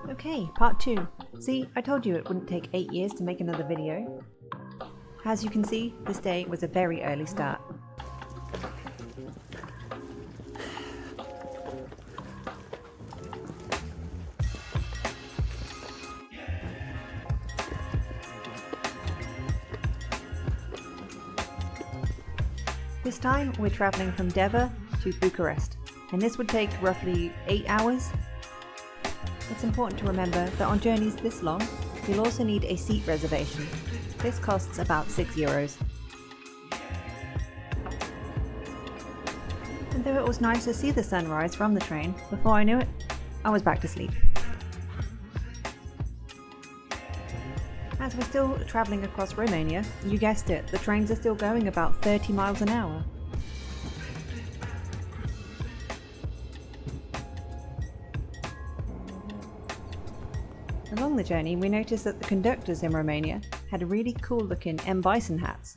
Okay, part 2. See, I told you it wouldn't take 8 years to make another video. As you can see, this day was a very early start. This time we're travelling from Deva to Bucharest, and this would take roughly 8 hours. It's important to remember that on journeys this long, you'll also need a seat reservation. This costs about €6. And though it was nice to see the sunrise from the train, before I knew it, I was back to sleep. As we're still travelling across Romania, you guessed it, the trains are still going about 30 miles an hour. Along the journey, we noticed that the conductors in Romania had really cool looking M. Bison hats.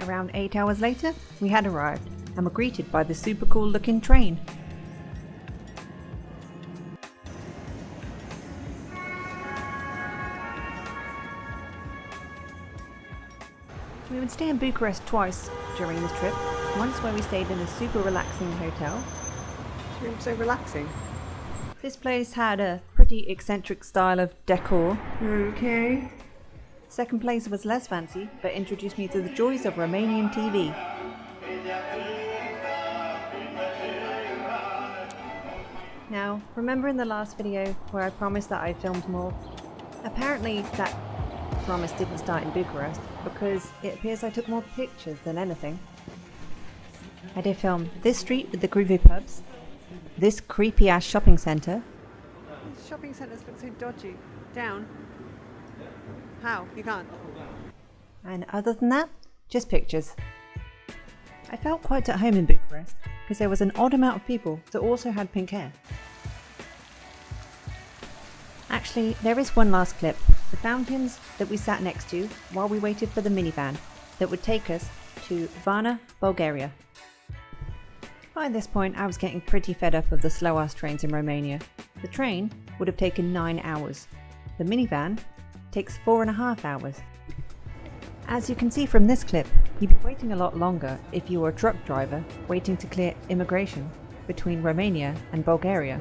Around 8 hours later, we had arrived and were greeted by the super cool looking train. We would stay in Bucharest twice during this trip. Once where we stayed in a super relaxing hotel. So relaxing. This place had a pretty eccentric style of decor. Okay. Second place was less fancy, but introduced me to the joys of Romanian TV. Now, remember in the last video where I promised that I filmed more? Apparently that promise didn't start in Bucharest, because it appears I took more pictures than anything. I did film this street with the groovy pubs, this creepy ass shopping centre. Shopping centres look so dodgy. Down. How? You can't. And other than that, just pictures. I felt quite at home in Bucharest because there was an odd amount of people that also had pink hair. Actually, there is one last clip. The fountains that we sat next to while we waited for the minivan that would take us to Varna, Bulgaria. By this point, I was getting pretty fed up of the slow-ass trains in Romania. The train would have taken 9 hours. The minivan takes 4.5 hours. As you can see from this clip, you'd be waiting a lot longer if you were a truck driver waiting to clear immigration between Romania and Bulgaria.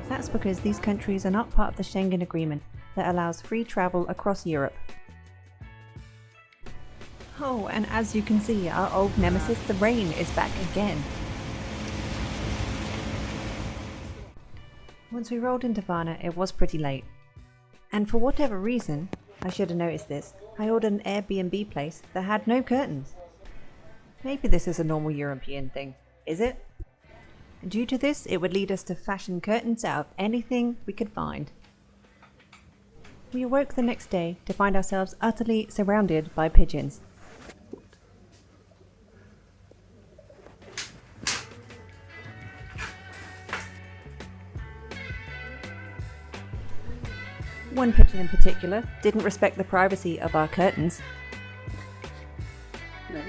That's because these countries are not part of the Schengen Agreement that allows free travel across Europe. Oh, and as you can see, our old nemesis, the rain, is back again. Once we rolled into Varna, it was pretty late. And for whatever reason, I should have noticed this, I ordered an Airbnb place that had no curtains. Maybe this is a normal European thing, is it? Due to this, it would lead us to fashion curtains out of anything we could find. We awoke the next day to find ourselves utterly surrounded by pigeons. One pigeon in particular didn't respect the privacy of our curtains. No.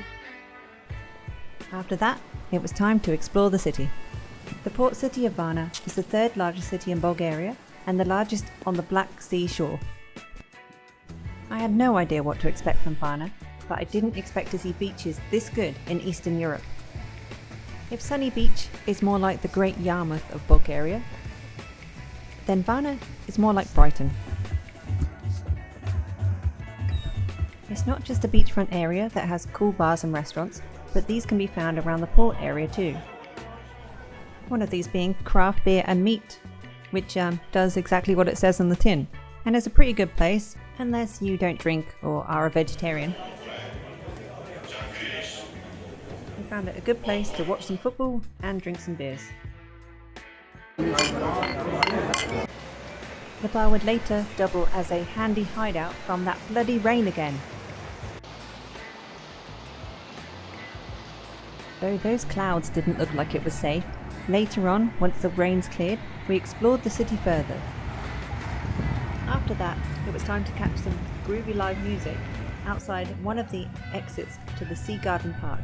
After that, it was time to explore the city. The port city of Varna is the third largest city in Bulgaria and the largest on the Black Sea shore. I had no idea what to expect from Varna, but I didn't expect to see beaches this good in Eastern Europe. If Sunny Beach is more like the Great Yarmouth of Bulgaria, then Varna is more like Brighton. It's not just a beachfront area that has cool bars and restaurants, but these can be found around the port area too. One of these being craft beer and meat, which does exactly what it says on the tin, and is a pretty good place, unless you don't drink or are a vegetarian. We found it a good place to watch some football and drink some beers. The bar would later double as a handy hideout from that bloody rain again. Though those clouds didn't look like it was safe, later on, once the rains cleared, we explored the city further. After that, it was time to catch some groovy live music outside one of the exits to the Sea Garden Park.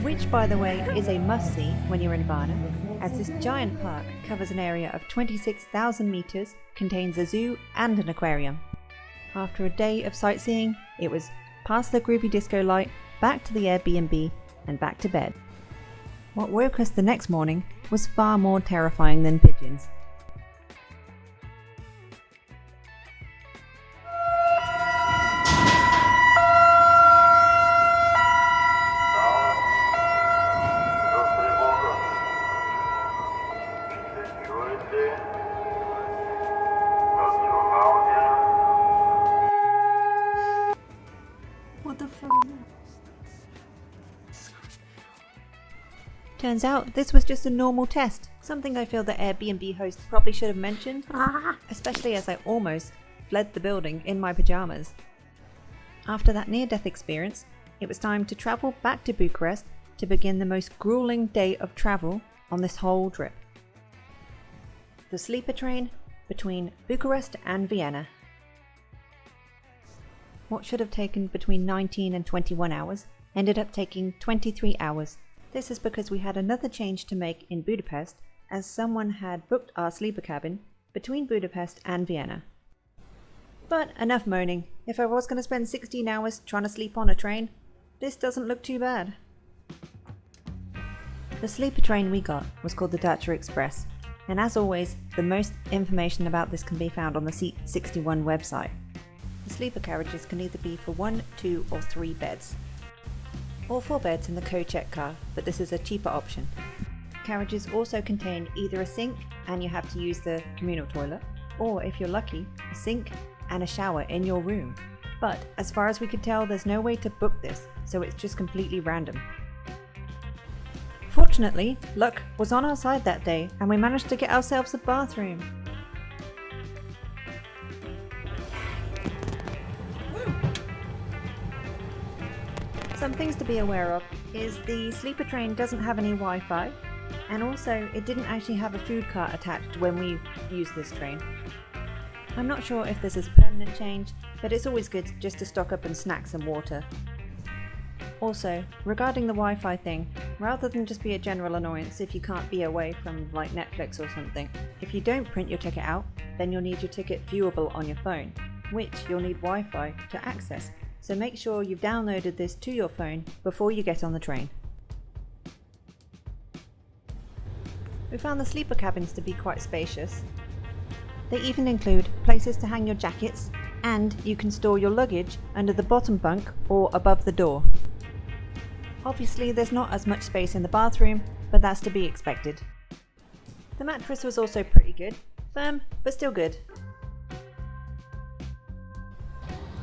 which by the way is a must-see when you're in Varna, as this giant park covers an area of 26,000 metres, contains a zoo and an aquarium. After a day of sightseeing, it was past the groovy disco light, back to the Airbnb, and back to bed. What woke us the next morning was far more terrifying than pigeons. What the fuck is that? Turns out this was just a normal test, something I feel the Airbnb host probably should have mentioned, especially as I almost fled the building in my pyjamas. After that near-death experience, it was time to travel back to Bucharest to begin the most grueling day of travel on this whole trip. The sleeper train between Bucharest and Vienna. What should have taken between 19 and 21 hours ended up taking 23 hours. This is because we had another change to make in Budapest, as someone had booked our sleeper cabin between Budapest and Vienna. But enough moaning. If I was going to spend 16 hours trying to sleep on a train, this doesn't look too bad. The sleeper train we got was called the Dacia Express, and as always, the most information about this can be found on the Seat 61 website. The sleeper carriages can either be for 1, 2 or 3 beds. All 4 beds in the co-check car, but this is a cheaper option. Carriages also contain either a sink and you have to use the communal toilet, or if you're lucky, a sink and a shower in your room. But as far as we could tell, there's no way to book this, so it's just completely random. Fortunately, luck was on our side that day and we managed to get ourselves a bathroom. Some things to be aware of is the sleeper train doesn't have any Wi-Fi, and also it didn't actually have a food cart attached when we used this train. I'm not sure if this is a permanent change, but it's always good just to stock up on snacks and water. Also, regarding the Wi-Fi thing, rather than just be a general annoyance if you can't be away from like Netflix or something, if you don't print your ticket out, then you'll need your ticket viewable on your phone, which you'll need Wi-Fi to access. So make sure you've downloaded this to your phone before you get on the train. We found the sleeper cabins to be quite spacious. They even include places to hang your jackets, and you can store your luggage under the bottom bunk or above the door. Obviously there's not as much space in the bathroom, but that's to be expected. The mattress was also pretty good, firm but still good.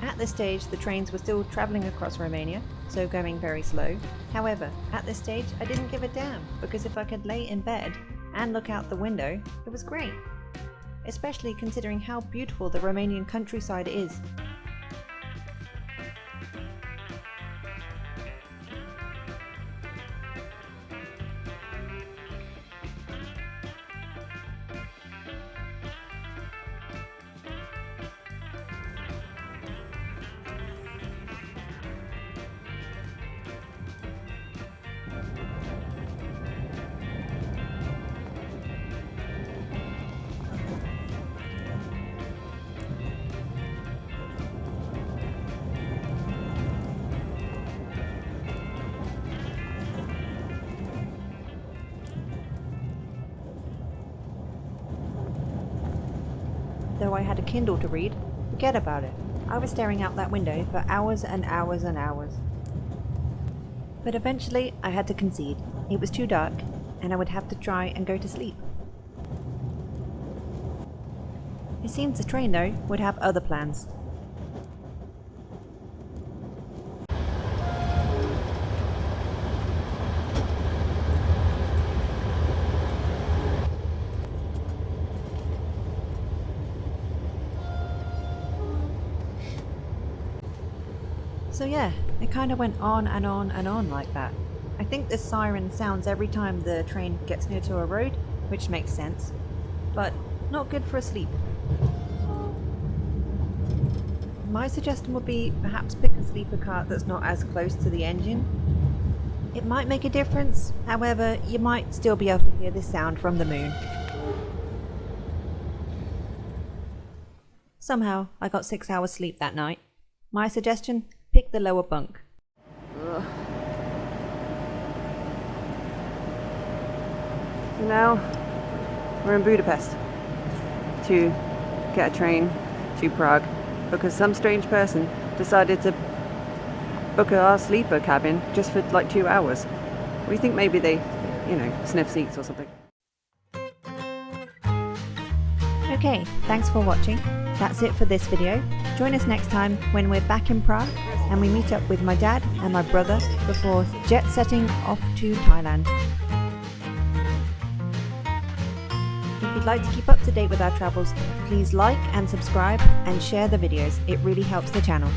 At this stage, the trains were still travelling across Romania, so going very slow. However, at this stage, I didn't give a damn, because if I could lay in bed and look out the window, it was great. Especially considering how beautiful the Romanian countryside is. Though I had a Kindle to read, forget about it. I was staring out that window for hours and hours and hours. But eventually I had to concede. It was too dark, and I would have to try and go to sleep. It seems the train, though, would have other plans. So yeah, it kind of went on and on and on like that. I think this siren sounds every time the train gets near to a road, which makes sense, but not good for a sleep. My suggestion would be perhaps pick a sleeper cart that's not as close to the engine. It might make a difference, however, you might still be able to hear this sound from the moon. Somehow, I got 6 hours sleep that night. My suggestion? Pick the lower bunk. Ugh. So now we're in Budapest to get a train to Prague because some strange person decided to book our sleeper cabin just for like 2 hours. We think maybe they, sniff seats or something. Okay, thanks for watching. That's it for this video. Join us next time when we're back in Prague and we meet up with my dad and my brother before jet setting off to Thailand. If you'd like to keep up to date with our travels, please like and subscribe and share the videos. It really helps the channel.